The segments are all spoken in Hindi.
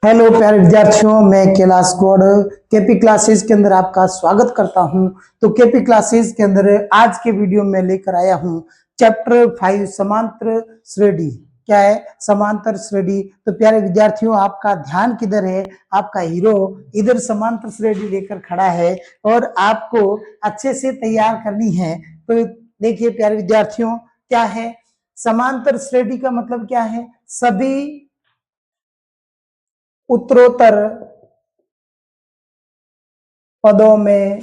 हेलो प्यारे विद्यार्थियों, मैं कैलाश गौड़ केपी क्लासेस के अंदर आपका स्वागत करता हूं। तो केपी क्लासेस के अंदर आज के वीडियो में लेकर आया हूं चैप्टर 5 समांतर श्रेणी। क्या है समांतर श्रेणी? तो प्यारे विद्यार्थियों, आपका ध्यान किधर है? आपका हीरो इधर समांतर श्रेणी लेकर खड़ा है और आपको अच्छे से तैयार करनी है। तो देखिए प्यारे विद्यार्थियों, क्या है समांतर श्रेणी का मतलब? क्या है? सभी उत्तरोत्तर पदों में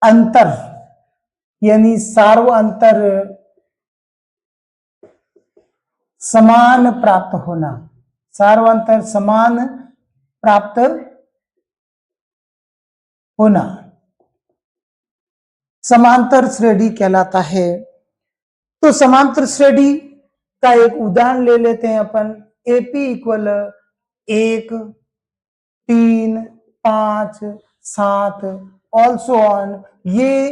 अंतर यानी सार्वअंतर समान प्राप्त होना। सार्वअंतर समान प्राप्त होना समांतर श्रेणी कहलाता है। तो समांतर श्रेणी का एक उदाहरण ले लेते हैं अपन। AP equal 1, 3, 5, 7 also on. ये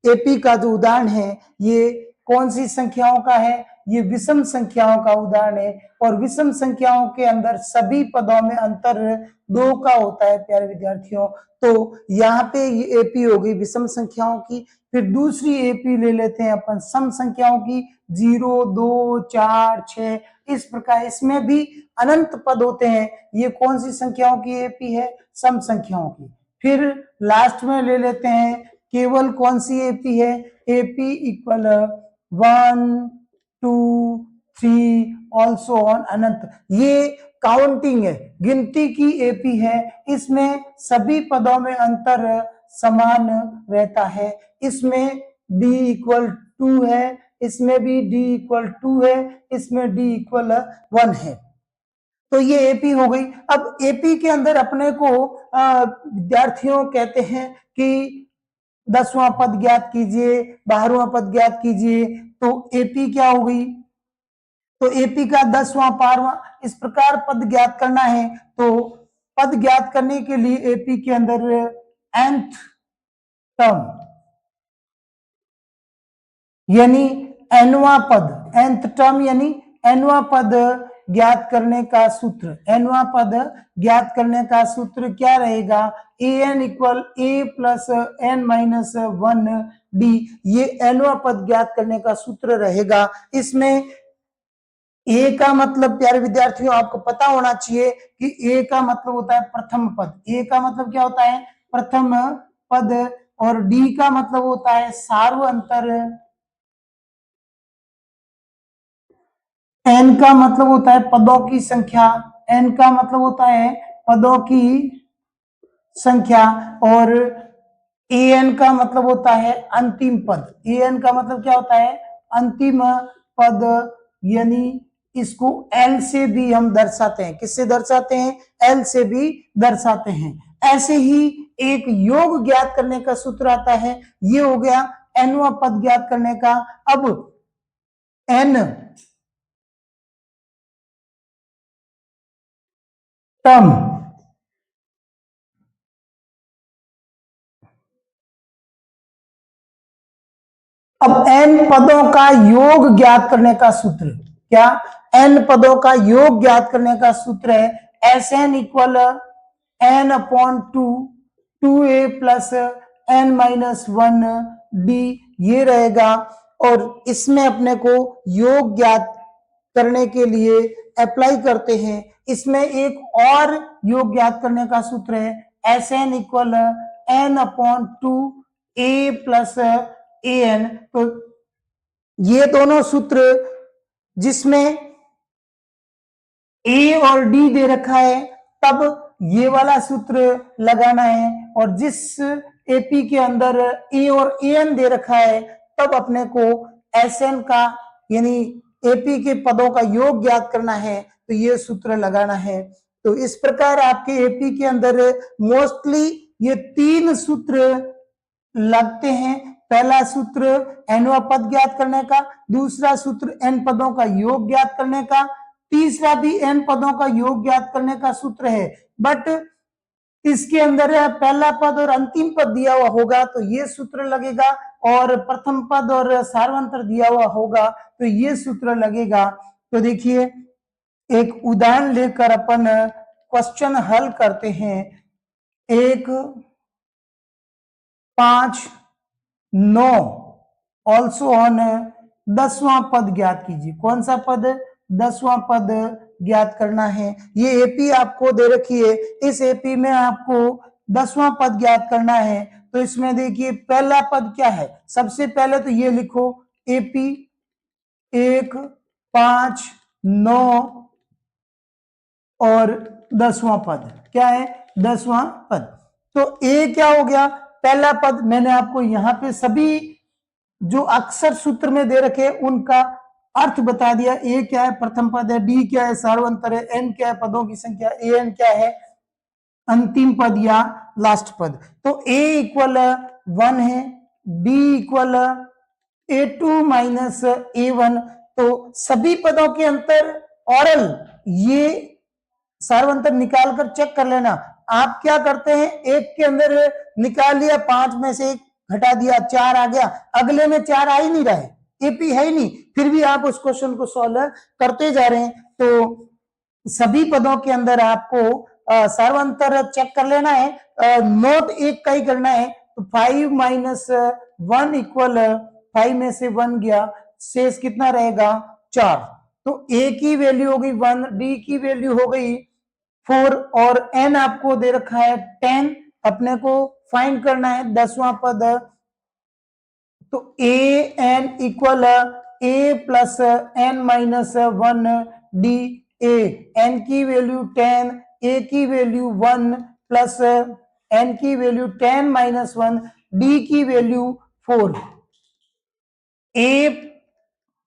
एपी का जो उदाहरण है ये कौन सी संख्याओं का है? ये विषम संख्याओं का उदाहरण है। और विषम संख्याओं के अंदर सभी पदों में अंतर 2 का होता है प्यारे विद्यार्थियों। तो यहाँ पे ये एपी हो गई विषम संख्याओं की। फिर दूसरी एपी ले लेते हैं अपन सम संख्याओं की, 0, 2, 4, 6 इस प्रकार। इसमें भी अनंत पद होते हैं। ये कौन सी संख्याओं की एपी है? सम संख्याओं की। फिर लास्ट में ले लेते हैं केवल कौन सी एपी है? एपी इक्वल 1, 2, 3 ऑल्सो ऑन अनंत। ये काउंटिंग है, गिनती की एपी है। इसमें सभी पदों में अंतर समान रहता है। इसमें d इक्वल 2 है, इसमें भी d इक्वल 2 है, इसमें d इक्वल 1 है। तो ये एपी हो गई। अब एपी के अंदर अपने को विद्यार्थियों कहते हैं कि 10वां पद ज्ञात कीजिए, 12वां पद ज्ञात कीजिए। तो एपी क्या हो गई? तो एपी का 10वां 12वां इस प्रकार पद ज्ञात करना है। तो पद ज्ञात करने के लिए एपी के अंदर nth टर्म यानी nवां पद, nth टर्म यानी nवां पद ज्ञात करने का सूत्र, nवां पद ज्ञात करने का सूत्र क्या रहेगा? an equal a plus n minus 1 d। ये nवां पद ज्ञात करने का सूत्र रहेगा। इसमें ए का मतलब प्यारे विद्यार्थियों आपको पता होना चाहिए कि ए का मतलब होता है प्रथम पद। ए का मतलब क्या होता है? प्रथम पद। और डी का मतलब होता है सार्वअंतर। एन का मतलब होता है पदों की संख्या। एन का मतलब होता है पदों की संख्या। और ए एन का मतलब होता है अंतिम पद। ए एन का मतलब क्या होता है? अंतिम पद। यानी इसको एल से भी हम दर्शाते हैं। किससे दर्शाते हैं? एल से भी दर्शाते हैं। ऐसे ही एक योग ज्ञात करने का सूत्र आता है। ये हो गया एनवा पद ज्ञात करने का। अब एन टर्म अब n पदों का योग ज्ञात करने का सूत्र क्या? n पदों का योग ज्ञात करने का सूत्र है S N equal n upon 2, 2a plus n minus 1 d। ये रहेगा। और इसमें अपने को योग ज्ञात करने के लिए अप्लाई करते हैं। इसमें एक और योग ज्ञात करने का सूत्र है S N equal n upon 2 a plus A N. तो ये दोनों सूत्र जिसमें ए और डी दे रखा है, तब ये वाला सूत्र लगाना है। और जिस एपी के अंदर ए और ए एन दे रखा है, तब अपने को एस एन का यानी एपी के पदों का योग ज्ञात करना है। तो ये सूत्र लगाना है। तो इस प्रकार आपके एपी के अंदर मोस्टली ये 3 सूत्र लगते हैं। पहला सूत्र एनवा पद ज्ञात करने का, दूसरा सूत्र एन पदों का योग ज्ञात करने का, तीसरा भी एन पदों का योग ज्ञात करने का सूत्र है। बट इसके अंदर पहला पद और अंतिम पद दिया हुआ होगा तो ये सूत्र लगेगा, और प्रथम पद और सार्वंतर दिया हुआ होगा तो ये सूत्र लगेगा। तो देखिए एक उदाहरण लेकर अपन क्वेश्चन हल करते हैं। 1, 5, 9 ऑल्सो ऑन 10वां पद ज्ञात कीजिए। कौन सा पद? 10वां पद ज्ञात करना है। ये एपी आपको दे रखी है, इस एपी में आपको 10वां पद ज्ञात करना है। तो इसमें देखिए पहला पद क्या है, सबसे पहले तो ये लिखो एपी 1, 5, 9 और 10वां पद क्या है? 10वां पद। तो ए क्या हो गया? पहला पद। मैंने आपको यहां पे सभी जो अक्षर सूत्र में दे रखे उनका अर्थ बता दिया। ए क्या है? प्रथम पद है। डी क्या है? सार्वंतर है। एन क्या है? पदों की संख्या। ए एन क्या है? अंतिम पद या लास्ट पद। तो ए इक्वल 1 है, D equal A2 minus A1। तो सभी पदों के अंतर ऑरल ये सार्वंतर निकाल कर चेक कर लेना। आप क्या करते हैं, एक के अंदर निकाल लिया, 5 में से 1 घटा दिया, 4 आ गया, अगले में 4 आ ही नहीं रहा है, एपी है ही नहीं, फिर भी आप उस क्वेश्चन को सॉल्व करते जा रहे हैं। तो सभी पदों के अंदर आपको सार्वंतर चेक कर लेना है, नोट एक का ही करना है। तो 5 माइनस 1 इक्वल 5 में से 1 गया, शेष कितना रहेगा? 4। तो ए की वैल्यू हो गई 1, डी की वैल्यू हो गई 4 और एन आपको दे रखा है 10। अपने को फाइंड करना है 10वां पद। तो a n equal a plus n minus 1 d a. N की वैल्यू 10, ए की वैल्यू 1 प्लस एन की वैल्यू 10 माइनस 1, डी की वैल्यू 4। ए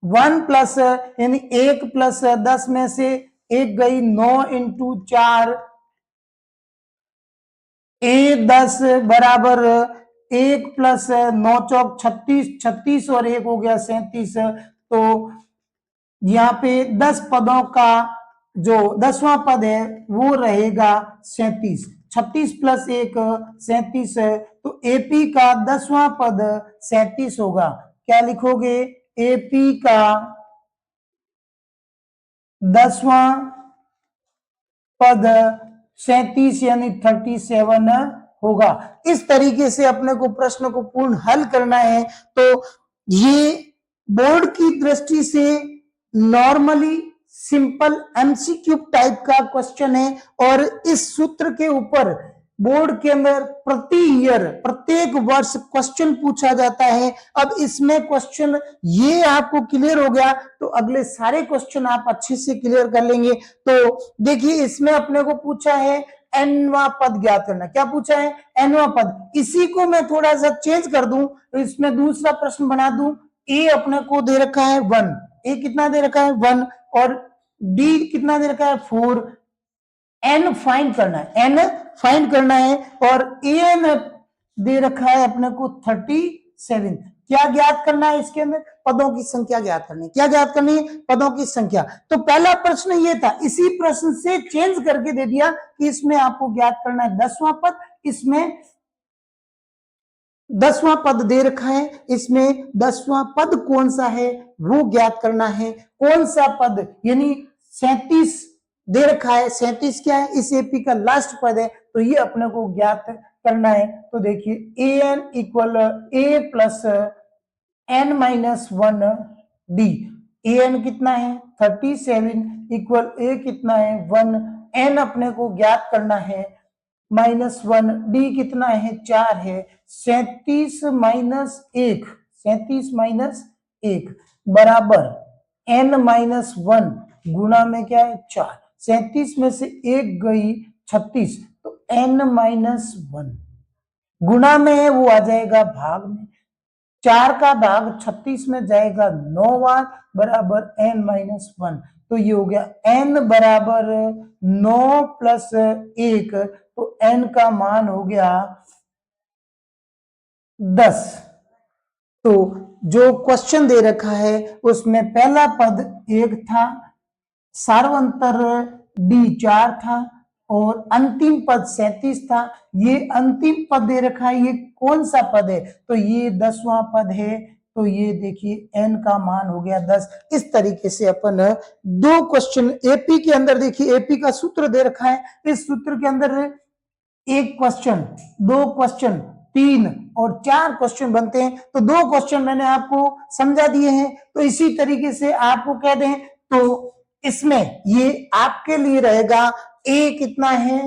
1 प्लस यानी 1 प्लस 10 में से 1 गई, 9 इंटू 4, ए 10 बराबर 1 प्लस 9 चौक 36, 36 और 1 हो गया 37। तो यहाँ पे 10 पदों का जो 10वां पद है वो रहेगा 37। 36 प्लस 1 37। तो एपी का 10वां पद 37 होगा। क्या लिखोगे? एपी का 10वां पद 37 यानी 37 होगा। इस तरीके से अपने को प्रश्न को पूर्ण हल करना है। तो ये बोर्ड की दृष्टि से नॉर्मली सिंपल एमसीक्यू टाइप का क्वेश्चन है और इस सूत्र के ऊपर बोर्ड के अंदर प्रति ईयर प्रत्येक वर्ष क्वेश्चन पूछा जाता है। अब इसमें क्वेश्चन ये आपको क्लियर हो गया तो अगले सारे क्वेश्चन आप अच्छे से क्लियर कर लेंगे। तो देखिए इसमें अपने को पूछा है एनवां पद ज्ञात करना। क्या पूछा है? एनवां पद। इसी को मैं थोड़ा सा चेंज कर दूं तो इसमें दूसरा प्रश्न बना दूं। ए अपने को दे रखा है 1, ए कितना दे रखा है? 1 और डी कितना दे रखा है? 4। एन फाइंड करना है, एन फाइंड करना है और एन दे रखा है अपने को 37। क्या ज्ञात करना है? इसके अंदर पदों की संख्या ज्ञात करनी है। क्या ज्ञात करनी है? पदों की संख्या। तो पहला प्रश्न ये था, इसी प्रश्न से चेंज करके दे दिया कि इसमें आपको ज्ञात करना है 10वां पद। इसमें 10वां पद दे रखा है, इसमें 10वां पद कौन सा है वो ज्ञात करना है। कौन सा पद यानी 37 दे रखा है, 37 क्या है? इस एपी का लास्ट पद है, तो ये अपने को ज्ञात करना है। तो देखिए ए n equal a plus n minus 1 d. A N कितना है? 37 इक्वल ए कितना है? 1। एन अपने को ज्ञात करना है -1, डी कितना है? 4 है। 37 माइनस 1, 37 माइनस 1 बराबर n माइनस 1 गुणा में क्या है? 4। 37 में से 1 गई 36, तो n माइनस 1 गुणा में है वो आ जाएगा भाग में। 4 का भाग 36 में जाएगा 9 बार बराबर n माइनस 1। तो ये हो गया n बराबर 9 प्लस 1, तो n का मान हो गया 10। तो जो क्वेश्चन दे रखा है उसमें पहला पद 1 था, सार्वंतर डी 4 था और अंतिम पद 37 था। ये अंतिम पद दे रखा है, ये कौन सा पद है? तो ये 10वां पद है। तो ये देखिए n का मान हो गया 10। इस तरीके से अपन दो क्वेश्चन एपी के अंदर, देखिए एपी का सूत्र दे रखा है, इस सूत्र के अंदर एक क्वेश्चन, दो क्वेश्चन, 3 और 4 क्वेश्चन बनते हैं। तो दो क्वेश्चन मैंने आपको समझा दिए हैं। तो इसी तरीके से आपको कह दें तो इसमें ये आपके लिए रहेगा, ए कितना है,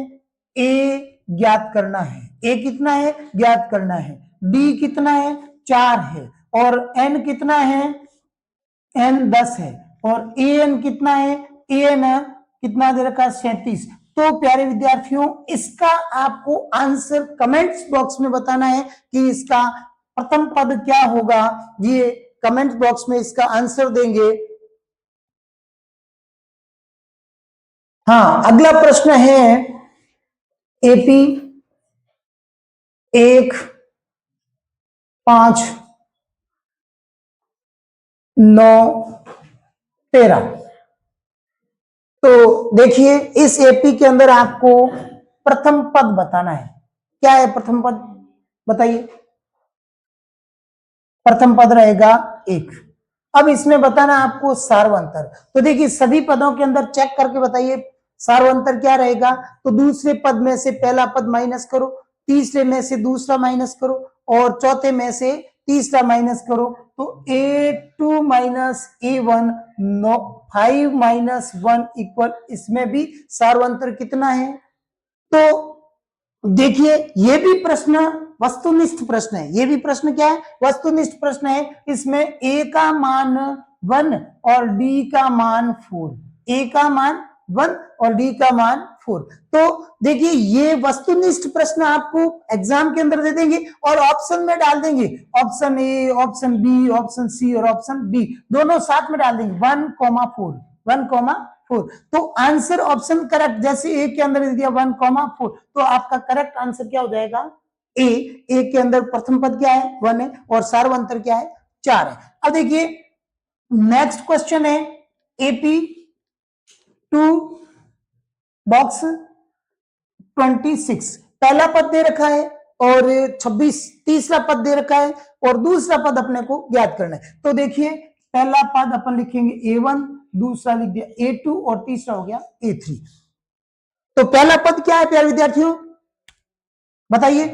ए ज्ञात करना है, ए कितना है ज्ञात करना है, डी कितना है 4 है, और एन कितना है, एन 10 है, और ए एन कितना है, ए एन कितना दे रखा है 37। तो प्यारे विद्यार्थियों, इसका आपको आंसर कमेंट्स बॉक्स में बताना है कि इसका प्रथम पद क्या होगा। ये कमेंट्स बॉक्स में इसका आंसर देंगे। हाँ, अगला प्रश्न है एपी 1, 5, 9, 13। तो देखिए इस एपी के अंदर आपको प्रथम पद बताना है। क्या है प्रथम पद, बताइए। प्रथम पद रहेगा 1। अब इसमें बताना आपको सार्वंतर। तो देखिए सभी पदों के अंदर चेक करके बताइए सार्वंतर क्या रहेगा। तो दूसरे पद में से पहला पद माइनस करो, तीसरे में से दूसरा माइनस करो, और चौथे में से तीसरा माइनस करो। तो A2 minus A1 5 minus 1 equal, इसमें भी सार्वंतर कितना है। तो देखिए ये भी प्रश्न वस्तुनिष्ठ प्रश्न है, ये भी प्रश्न क्या है, वस्तुनिष्ठ प्रश्न है। इसमें ए का मान 1 और डी का मान 4, ए का मान 1 और डी का मान 4। तो देखिए ये वस्तुनिष्ठ प्रश्न आपको एग्जाम के अंदर दे देंगे और ऑप्शन में डाल देंगे, option A, option B, option C और ऑप्शन डी दोनों साथ में डाल देंगे, 1,4, 1,4। तो आंसर ऑप्शन करेक्ट, जैसे ए के अंदर दिया 1,4, तो आपका करेक्ट आंसर क्या हो जाएगा ए। ए के अंदर प्रथम पद क्या है 1 है, और सार्वंतर क्या है 4 है। अब देखिए नेक्स्ट क्वेश्चन है एपी 2 बॉक्स 26। पहला पद दे रखा है और 26, तीसरा पद दे रखा है और दूसरा पद अपने को ज्ञात करना है। तो देखिए पहला पद अपन लिखेंगे A1, दूसरा लिख दिया A2 और तीसरा हो गया A3। तो पहला पद क्या है प्यारे विद्यार्थियों, बताइए।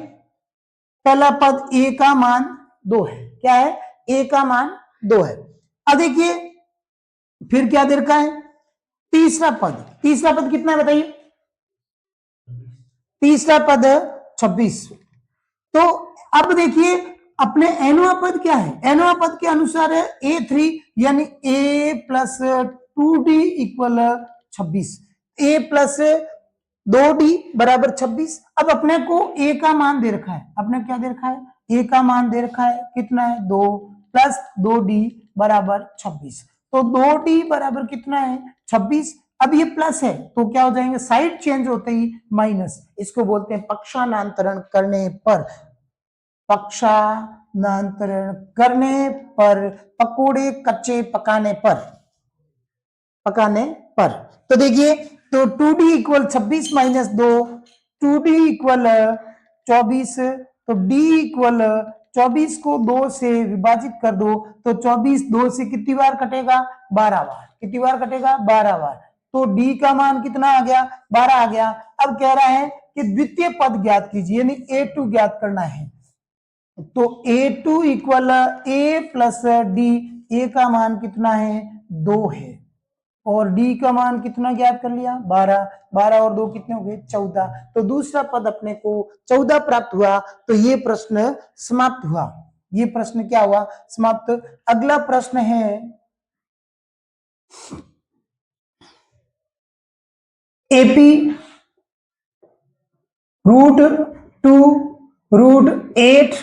पहला पद A का मान 2 है, क्या है, A का मान 2 है। अब देखिए फिर क्या दे रखा है, तीसरा पद, तीसरा पद कितना है बताइए, तीसरा पद 26। तो अब देखिए अपने एनवा पद क्या है, एनवा पद के अनुसार है A3, यानी A plus 2D equal 26, A plus 2D बराबर 26। अब अपने को A का मान दे रखा है, अपने क्या दे रखा है, A का मान दे रखा है कितना है 2 प्लस 2D बराबर 26। तो 2D बराबर कितना है 26। अब ये प्लस है तो क्या हो जाएंगे, साइड चेंज होते ही माइनस, इसको बोलते हैं पक्षांतरण करने पर, पक्षांतरण करने पर, पकोड़े कच्चे पकाने पर, पकाने पर। तो देखिए तो 2D equal 26 minus 2, 2D equal 24। तो D इक्वल 24 को 2 से विभाजित कर दो, तो 24 2 से कितनी बार कटेगा 12 बार, कितनी बार कटेगा 12 बार। तो D का मान कितना आ गया 12 आ गया। अब कह रहा है कि द्वितीय पद ज्ञात कीजिए, यानी A2 ज्ञात करना है। तो A2 equal A plus D, A का मान कितना है 2 है, और डी का मान कितना ज्ञात कर लिया 12, 12 और 2 कितने हो गए 14। तो दूसरा पद अपने को 14 प्राप्त हुआ। तो ये प्रश्न समाप्त हुआ, ये प्रश्न क्या हुआ समाप्त। अगला प्रश्न है एपी √2, √8,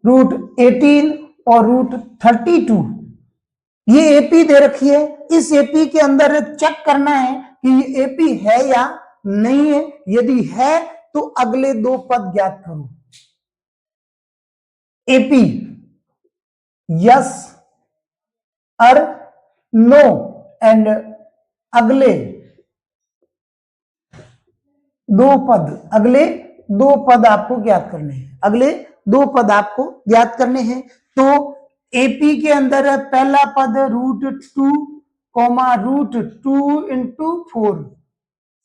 √18 और √32। ये एपी दे रखी है, इस एपी के अंदर चेक करना है कि ये एपी है या नहीं है। यदि है तो अगले दो पद ज्ञात करो, एपी यस और नो, एंड अगले दो पद, अगले दो पद आपको ज्ञात करने हैं, अगले दो पद आपको ज्ञात करने हैं। तो एपी के अंदर है पहला पद √2 कॉमा √2 × 4।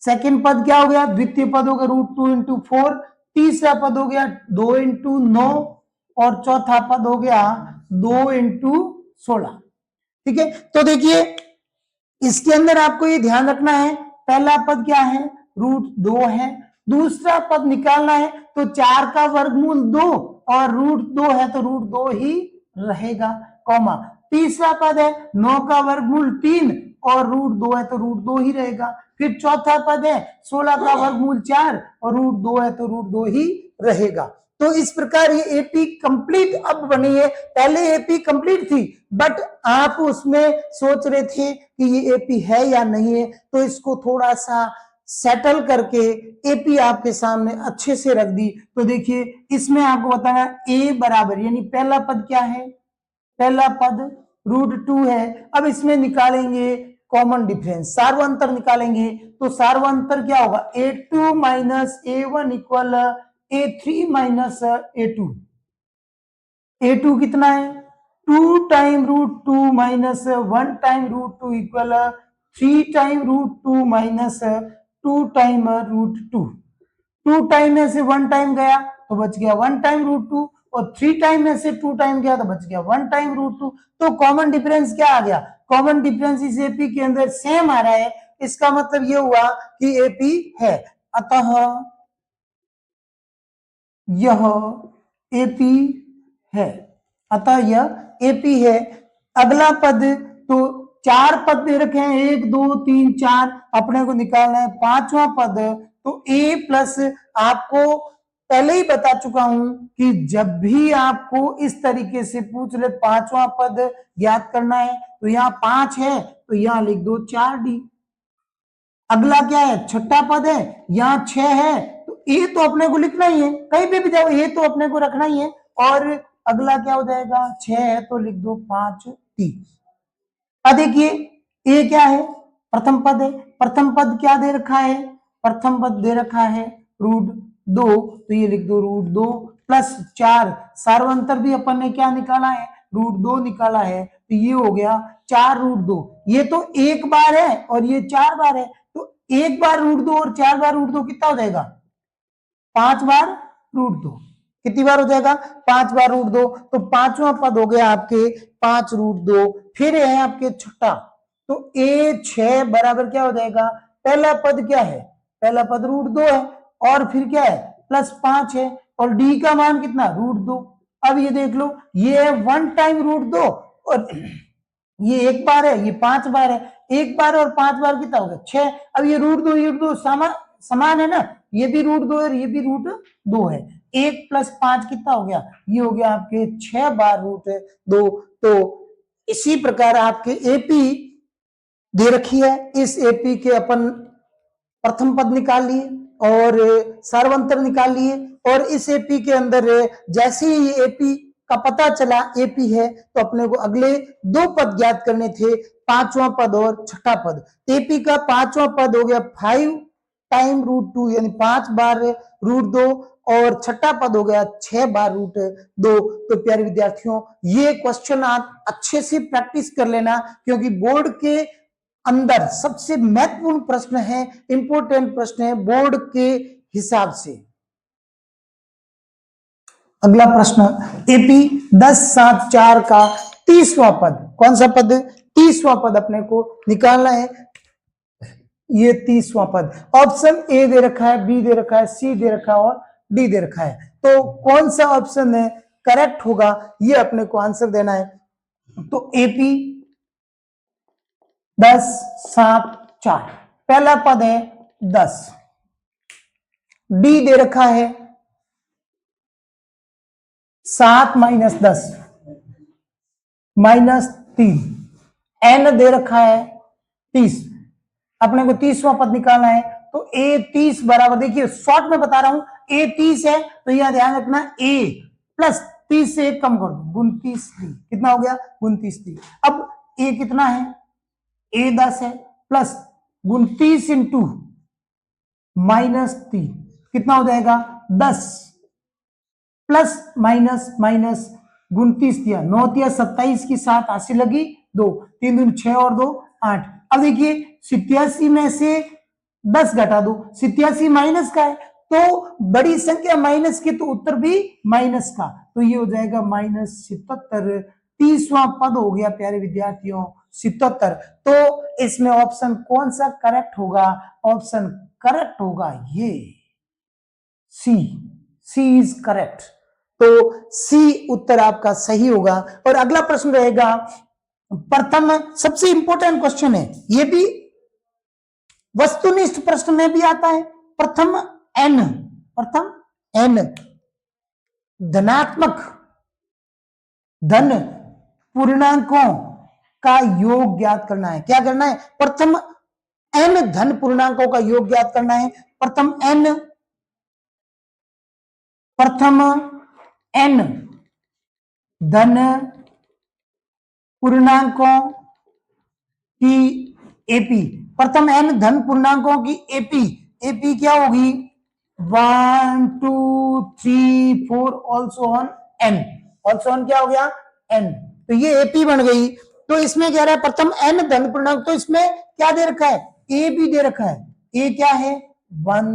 सेकंड पद क्या हो गया, द्वितीय पद हो गया √2 × 4। तीसरा पद हो गया 2 × 9 और चौथा पद हो गया 2 × 16। ठीक है, तो देखिए इसके अंदर आपको ये ध्यान रखना है, पहला पद क्या है, √2 है। दूसरा पद निकालना है तो 4 का वर्गमूल 2 और √2 है तो √2 ही रहेगा, कॉमा तीसरा पद है 9 का वर्गमूल 3 और √2 है तो √2 ही रहेगा। फिर चौथा पद है 16 का वर्गमूल 4 और √2 है तो √2 ही रहेगा। तो इस प्रकार ये एपी कंप्लीट अब बनी है। पहले एपी कंप्लीट थी बट आप उसमें सोच रहे थे कि ये एपी है या नहीं है, तो इसको थोड़ा सा सेटल करके एपी आपके सामने अच्छे से रख दी। तो देखिए इसमें आपको बताना ए बराबर, यानी पहला पद क्या है, पहला पद √2 है। अब इसमें निकालेंगे कॉमन डिफरेंस, सार्वंतर निकालेंगे तो सार्वंतर क्या होगा, A2 - A1 = A3 - A2। A2 कितना है, 2 time √2 - 1 time √2 = 3 time √2 - 2 time √2। 2 time में से 1 टाइम गया तो बच गया 1 टाइम √2 और 3 टाइम में से 2 टाइम गया तो बच गया 1 टाइम √2। तो कॉमन डिफरेंस क्या आ गया, कॉमन डिफरेंस इस एपी के अंदर सेम आ रहा है। इसका मतलब ये हुआ कि एपी है, अतः यह एपी है, अतः यह एपी है। अगला पद, तो 4 पद दे रखे हैं, 1 2 3 4, अपने को निकालना है पांचवा पद। तो ए प्लस, आपको पहले ही बता चुका हूं कि जब भी आपको इस तरीके से पूछ ले पांचवा पद ज्ञात करना है तो यहाँ 5 है तो यहाँ लिख दो 4D। अगला क्या है, छठा पद है, यहाँ 6 है तो ए तो अपने को लिखना ही है, कहीं पे भी जाओ ए तो अपने को रखना ही है। और अगला क्या हो जाएगा, 6 है तो लिख दो 5D। अब देखिए ए क्या है, प्रथम पद है, प्रथम पद क्या दे रखा है, प्रथम पद दे रखा है √2 तो ये लिख दो √2 प्लस 4, सार्वंतर भी अपन ने क्या निकाला है, √2 निकाला है तो ये हो गया 4 √2। ये तो एक बार है और ये 4 बार है, तो एक बार √2 और 4 बार √2 कितना हो जाएगा, 5 बार √2। कितनी बार हो जाएगा, 5 बार √2। तो पांचवा पद हो गया आपके 5 √2। फिर है आपके छठा, तो A6 बराबर क्या हो जाएगा, पहला पद क्या है, पहला पद √2 है और फिर क्या है प्लस 5 है और D का मान कितना, √2। अब ये देख लो, ये है 1 टाइम √2 और ये एक बार है, ये 5 बार है, एक बार और 5 बार कितना हो गया 6। अब ये √2 समान है ना, ये भी √2 है, ये भी √2 है, 1 + 5 कितना हो गया, ये हो गया आपके 6 बार √2। तो इसी प्रकार आपके एपी दे रखी है, इस एपी के अपन प्रथम पद निकाल लिए और सार्वंतर निकाल लिए। और इस एपी के अंदर जैसे ही एपी का पता चला एपी है तो अपने को अगले 2 पद ज्ञात करने थे, पांचवा पद और छठा पद। एपी का पांचवा पद हो गया 5 टाइम √2 यानी 5 बार √2 और छठा पद हो गया 6 बार √2। तो प्यारे विद्यार्थियों ये क्वेश्चन आप अच्छे से प्रैक्टिस कर लेना, क्योंकि बोर्ड के अंदर सबसे महत्वपूर्ण प्रश्न है, इंपोर्टेंट प्रश्न है बोर्ड के हिसाब से। अगला प्रश्न, एपी 1074 का 30वां पद, कौन सा पद, 30वां पद अपने को निकालना है। ये 30वां पद, ऑप्शन ए दे रखा है, बी दे रखा है, सी दे रखा है और डी दे रखा है, तो कौन सा ऑप्शन है करेक्ट होगा ये अपने को आंसर देना है। तो एपी 1074, पहला पद है 10, डी दे रखा है 7 - 10 -3, एन दे रखा है 30, अपने को 30वां पद निकालना है। तो ए 30 बराबर, देखिए शॉर्ट में बता रहा हूं, ए 30 है तो यहां ध्यान रखना ए प्लस 30 से 1 कम कर दो 29, कितना हो गया 29। अब ए कितना है, ए 10 है प्लस 29 इंटू -3 कितना हो जाएगा 10 प्लस माइनस माइनस 29 दिया, 9 दिया 27 की 7 80 लगी 2, 3 दूनी 6 और 2 8। अब देखिए 87 में से 10 घटा दो, 87 माइनस का है तो बड़ी संख्या माइनस की तो उत्तर भी माइनस का, तो ये हो जाएगा -77। 30वां पद हो गया प्यारे विद्यार्थियों 77। तो इसमें ऑप्शन कौन सा करेक्ट होगा? ऑप्शन करेक्ट होगा ये सी, सी इज करेक्ट। तो सी उत्तर आपका सही होगा। और अगला प्रश्न रहेगा प्रथम, सबसे इंपॉर्टेंट क्वेश्चन है ये भी, वस्तुनिष्ठ प्रश्न में भी आता है। प्रथम एन धनात्मक धन पूर्णांकों का योग ज्ञात करना है। क्या करना है? प्रथम एन धन पूर्णांकों का योग ज्ञात करना है। प्रथम एन धन पूर्णांकों की एपी, प्रथम एन धन पूर्णांकों की एपी क्या होगी? 1 2 3 4 also on an, also on क्या हो गया? एन। तो ये एपी बन गई। तो इसमें क्या रहा है? प्रथम एन धन पूर्णांक, तो इसमें क्या दे रखा है? ए भी दे रखा है। ए क्या है? 1।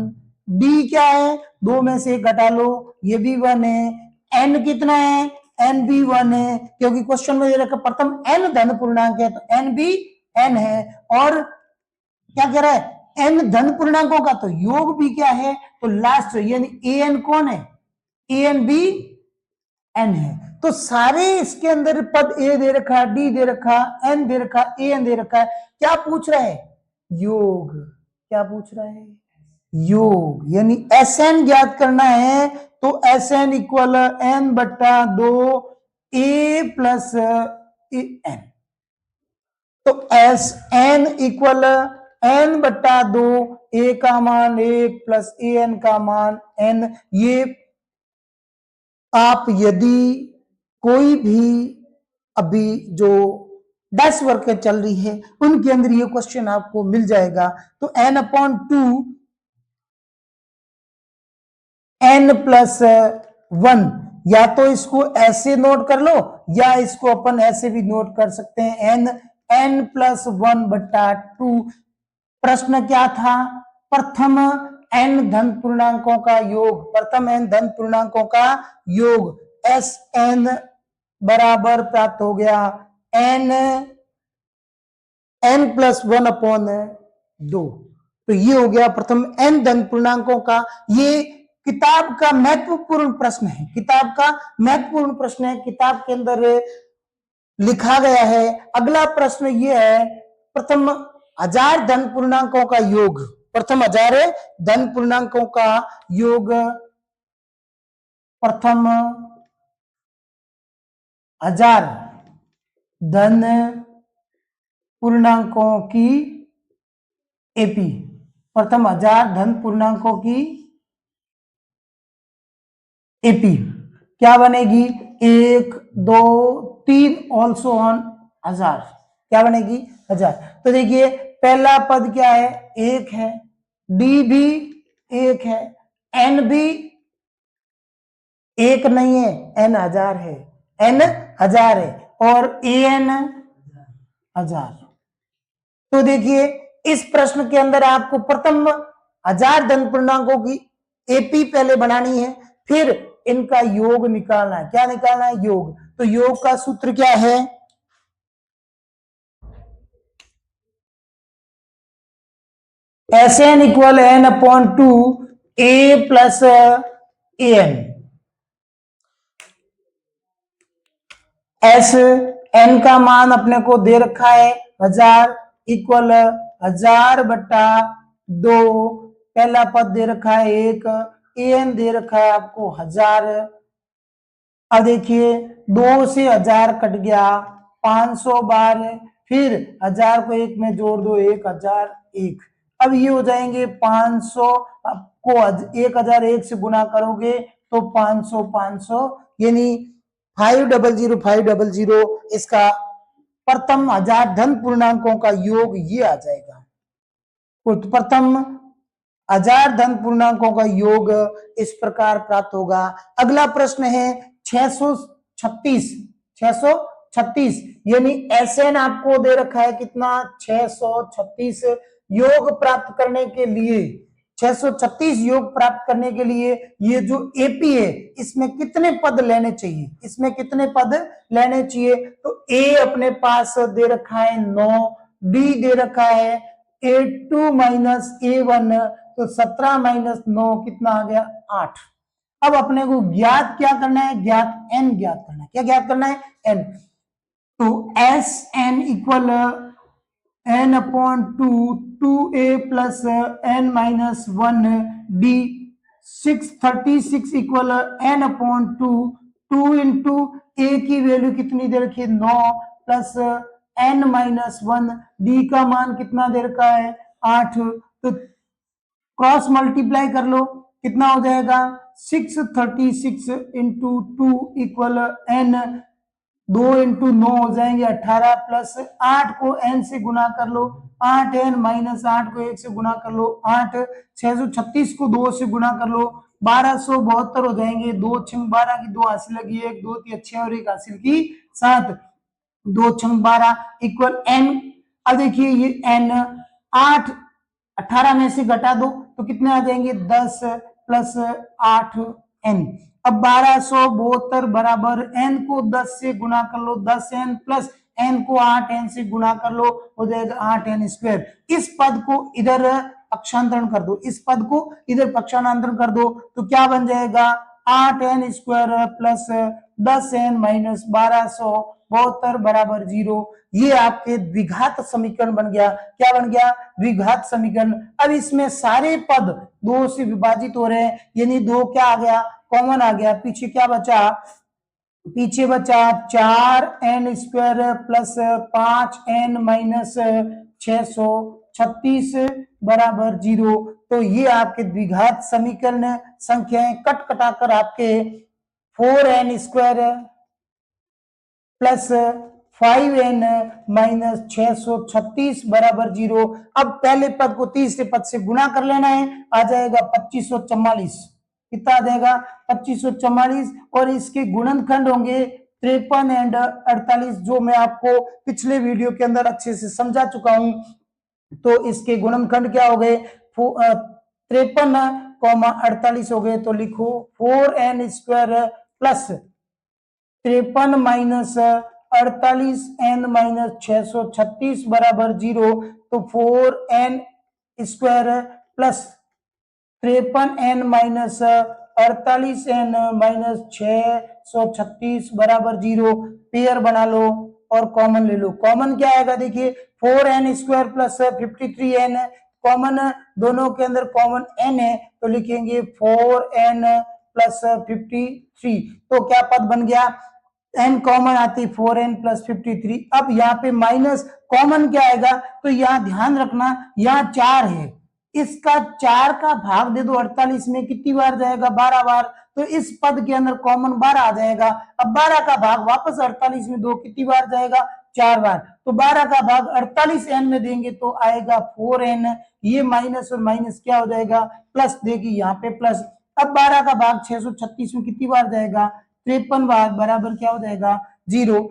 डी क्या है? 2 में से 1 घटा लो, ये भी 1 है। एन कितना है? एन भी 1 है, क्योंकि क्वेश्चन में दे रखा प्रथम एन धन पूर्णांक है तो एन भी एन है। और क्या कह रहा है? एन धन पूर्णांकों का तो योग भी क्या है? तो लास्ट यानी ए एन कौन है? ए एन भी एन है। तो सारे इसके अंदर पद ए दे रखा, डी दे रखा, एन दे रखा, ए एन दे रखा है। क्या पूछ रहा है? योग। क्या पूछ रहा है? योग। यानी एस एन ज्ञात करना है तो एस एन इक्वल एन बट्टा 2 ए प्लस एन। तो एस एन इक्वल एन बट्टा 2 ए का मान 1 प्लस ए एन का मान एन। ये आप यदि कोई भी अभी जो 10 वर्ग चल रही है उनके अंदर ये क्वेश्चन आपको मिल जाएगा। तो n/2 n प्लस 1, या तो इसको ऐसे नोट कर लो या इसको अपन ऐसे भी नोट कर सकते हैं, n प्लस 1 बट्टा 2। प्रश्न क्या था? प्रथम n धन पूर्णांकों का योग, प्रथम n धन पूर्णांकों का योग एस एन बराबर प्राप्त हो गया n प्लस 1/2। तो ये हो गया प्रथम n धन पूर्णांकों का। ये किताब का महत्वपूर्ण प्रश्न है, किताब का महत्वपूर्ण प्रश्न है, किताब के अंदर लिखा गया है। अगला प्रश्न ये है प्रथम 1000 धन पूर्णांकों का योग, प्रथम 1000 धन पूर्णांकों का योग, प्रथम 1000 धन पूर्णांकों की एपी, प्रथम 1000 धन पूर्णांकों की एपी क्या बनेगी? 1 2 3 ऑल्सो ऑन 1000। क्या बनेगी? 1000। तो देखिए पहला पद क्या है? 1 है, डी भी 1 है, एन भी 1 नहीं है, एन 1000 है, एन 1000 है और ए एन 1000। तो देखिए इस प्रश्न के अंदर आपको प्रथम 1000 धन पूर्णांकों की एपी पहले बनानी है, फिर इनका योग निकालना है। क्या निकालना है? योग। तो योग का सूत्र क्या है? S N equal n/2 A plus A N. S N का मान अपने को दे रखा है 1000 इक्वल 1000 बट्टा 2, पहला पद दे रखा है 1, ए एन दे रखा है आपको 1000। अब देखिए 2 से 1000 कट गया, 500 बार, फिर 1000 को 1 में जोड़ दो 1001। अब ये हो जाएंगे 500 को 1001 से गुना करोगे तो 500 500 यानी 500 500। इसका प्रथम 1000 धन पूर्णांकों का योग ये आ जाएगा। प्रथम 1000 धन पूर्णांकों का योग इस प्रकार प्राप्त होगा। अगला प्रश्न है 600 636, 636 यानी Sn आपको दे रखा है कितना 636 योग प्राप्त करने के लिए 636 योग प्राप्त करने के लिए ये जो एपी है इसमें कितने पद लेने चाहिए, इसमें कितने पद लेने चाहिए? तो ए अपने पास दे रखा है 9, डी दे रखा है A2 माइनस A1, तो 17 माइनस 9 कितना आ गया 8। अब अपने को ज्ञात क्या करना है, ज्ञात n ज्ञात करना है। क्या ज्ञात करना है? n। तो s N equal n upon 2 2a plus n minus 1 d 636 equal n upon 2 2 into a की वैल्यू कितनी दे रखी है 9 प्लस n माइनस 1 डी का मान कितना दे रखा है 8। तो क्रॉस मल्टीप्लाई कर लो कितना हो जाएगा 636 इंटू 2 इक्वल n 2 इंटू 9 हो जाएंगे 18 प्लस 8 को n से गुना कर लो 8n माइनस 8 को 1 से गुना कर लो 8 636 को 2 से गुना कर लो 1272 हो जाएंगे 2 छंग 12 की 2 हासिल लगी 1 2 3 6 और 1 हासिल की 7 2 छंग 12 इक्वल n। अब देखिए ये n 8 18 में से घटा दो तो कितने आ जाएंगे 10 प्लस 8 n। अब 1272 बराबर n को 10 से गुना कर लो 10n प्लस n को 8n से गुना कर लो हो जाएगा 8n स्क्वायर। इस पद को इधर पक्षांतरण कर दो, इस पद को इधर पक्षांतरण कर दो तो क्या बन जाएगा 8n square plus 10n minus 1272 बराबर 0। ये आपके द्विघात समीकरण बन गया। क्या बन गया? द्विघात समीकरण। अब इसमें सारे पद 2 से विभाजित हो रहे हैं यानी 2 क्या आ गया कॉमन आ गया। पीछे क्या बचा? पीछे बचा 4n square plus 5n minus 636 बराबर 0। तो ये आपके द्विघात समीकरण संख्याएं कट कटाकर आपके 4n square plus 5n minus 636 बराबर 0। अब पहले पद को तीसरे पद से गुणा कर लेना है, आ जाएगा 2544। कितना आ जाएगा 2544 और इसके गुणनखंड होंगे 53 एंड 48 जो मैं आपको पिछले वीडियो के अंदर अच्छे से समझा चुका हूं। तो इसके गुणनखंड क्या हो गए 53, 48 हो गए। तो लिखो 4n square plus 53 minus 48n minus 636 बराबर 0। तो 4n square plus 53n minus 48n minus 636 बराबर 0। पेयर बना लो और कॉमन ले लो। कॉमन क्या आएगा देखिए 4n square plus 53n, common दोनों के अंदर कॉमन n है तो लिखेंगे 4n प्लस 53। तो क्या पद बन गया n कॉमन आती 4n प्लस 53। अब यहाँ पे माइनस कॉमन क्या आएगा तो यहाँ ध्यान रखना यहाँ 4 है, इसका 4 का भाग दे दो 48 में कितनी बार जाएगा 12 बार। तो इस पद के अंदर कॉमन 12 आ जाएगा। अब 12 का भाग वापस 48 में दो कितनी बार जाएगा 4 बार। तो 12 का भाग 48n में देंगे तो आएगा 4n। ये माइनस और माइनस क्या हो जाएगा प्लस, देखिए यहाँ पे प्लस। अब 12 का भाग 636 में कितनी बार जाएगा 53 बार बराबर क्या हो जाएगा 0।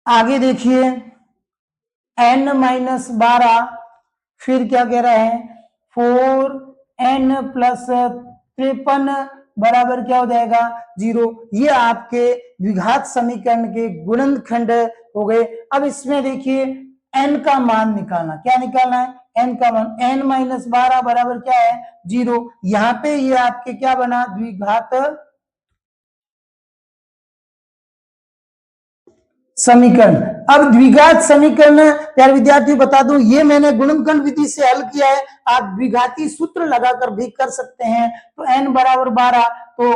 आगे देखिए n माइनस 12 फिर क्या कह रहा है 4n प्लस 53 बराबर क्या हो जाएगा 0। ये आपके द्विघात समीकरण के गुणनखंड हो गए। अब इसमें देखिए n का मान निकालना, क्या निकालना है n का मान। n माइनस 12 बराबर क्या है 0। यहाँ पे ये आपके क्या बना द्विघात समीकरण। अब द्विघात समीकरण प्यारे विद्यार्थियों बता दूं ये मैंने गुणनखंड विधि से हल किया है, आप द्विघाती सूत्र लगाकर भी कर सकते हैं। तो n बराबर 12 तो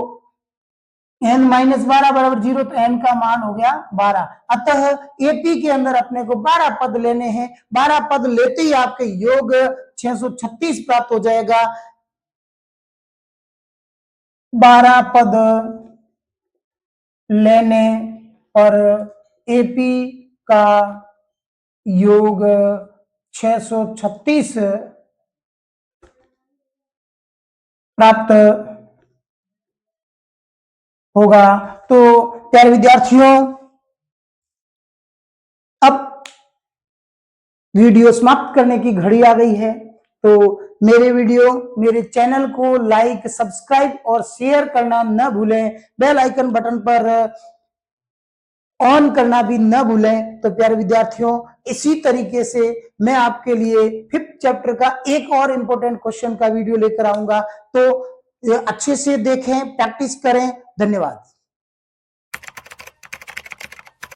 n माइनस 12 बराबर 0 तो n का मान हो गया 12। अतः एपी के अंदर अपने को 12 पद लेने हैं। 12 पद लेते ही आपके योग 636 प्राप्त हो जाएगा। 12 पद लेने और एपी का योग 636 प्राप्त होगा। तो प्यारे विद्यार्थियों, अब वीडियो समाप्त करने की घड़ी आ गई है। तो मेरे चैनल को लाइक, सब्सक्राइब और शेयर करना न भूलें। बेल आइकन बटन पर ऑन करना भी न भूलें। तो प्यारे विद्यार्थियों, इसी तरीके से मैं आपके लिए 5th चैप्टर का एक और इंपॉर्टेंट क्वेश्चन का वीडियो लेकर आऊंगा। तो अच्छे से देखें, प्रैक्टिस करें। धन्यवाद।